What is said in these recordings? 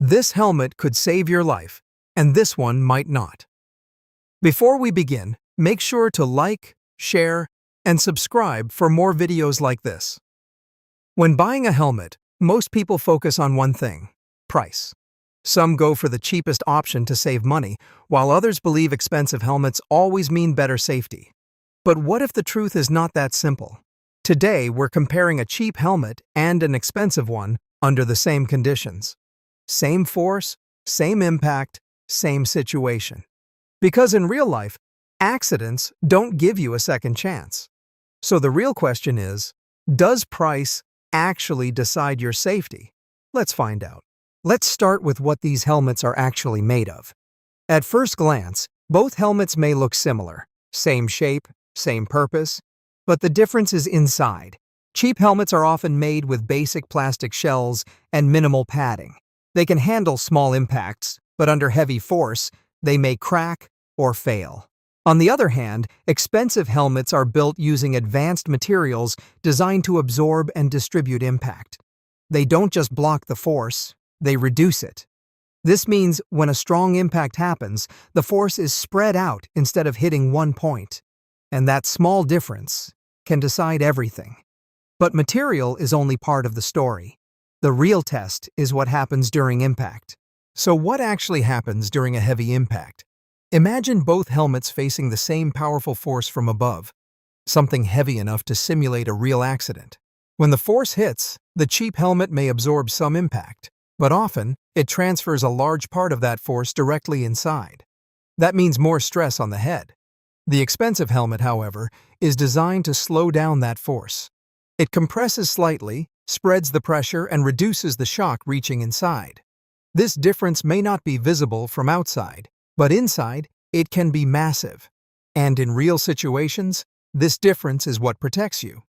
This helmet could save your life, and this one might not. Before we begin, make sure to like, share, and subscribe for more videos like this. When buying a helmet, most people focus on one thing: price. Some go for the cheapest option to save money, while others believe expensive helmets always mean better safety. But what if the truth is not that simple? Today, we're comparing a cheap helmet and an expensive one under the same conditions. Same force, same impact, same situation. Because in real life, accidents don't give you a second chance. So the real question is, does price actually decide your safety? Let's find out. Let's start with what these helmets are actually made of. At first glance, both helmets may look similar. Same shape, same purpose, but the difference is inside. Cheap helmets are often made with basic plastic shells and minimal padding. They can handle small impacts, but under heavy force, they may crack or fail. On the other hand, expensive helmets are built using advanced materials designed to absorb and distribute impact. They don't just block the force, they reduce it. This means when a strong impact happens, the force is spread out instead of hitting one point. And that small difference can decide everything. But material is only part of the story. The real test is what happens during impact. So what actually happens during a heavy impact? Imagine both helmets facing the same powerful force from above, something heavy enough to simulate a real accident. When the force hits, the cheap helmet may absorb some impact, but often it transfers a large part of that force directly inside. That means more stress on the head. The expensive helmet, however, is designed to slow down that force. It compresses slightly, spreads the pressure, and reduces the shock reaching inside. This difference may not be visible from outside, but inside, it can be massive. And in real situations, this difference is what protects you.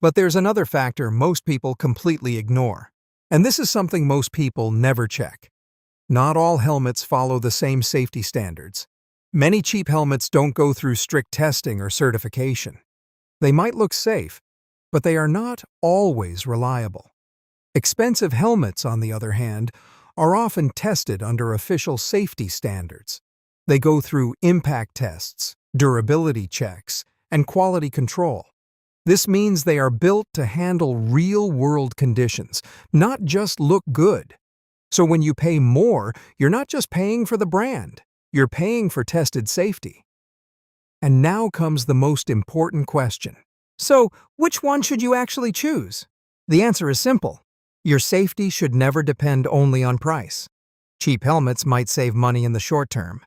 But there's another factor most people completely ignore. And this is something most people never check. Not all helmets follow the same safety standards. Many cheap helmets don't go through strict testing or certification. They might look safe, but they are not always reliable. Expensive helmets, on the other hand, are often tested under official safety standards. They go through impact tests, durability checks, and quality control. This means they are built to handle real-world conditions, not just look good. So when you pay more, you're not just paying for the brand, you're paying for tested safety. And now comes the most important question. So, which one should you actually choose? The answer is simple. Your safety should never depend only on price. Cheap helmets might save money in the short term,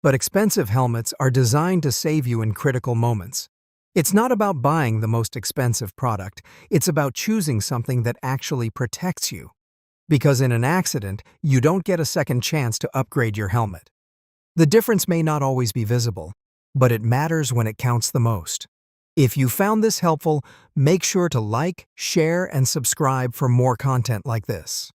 but expensive helmets are designed to save you in critical moments. It's not about buying the most expensive product, it's about choosing something that actually protects you. Because in an accident, you don't get a second chance to upgrade your helmet. The difference may not always be visible, but it matters when it counts the most. If you found this helpful, make sure to like, share, and subscribe for more content like this.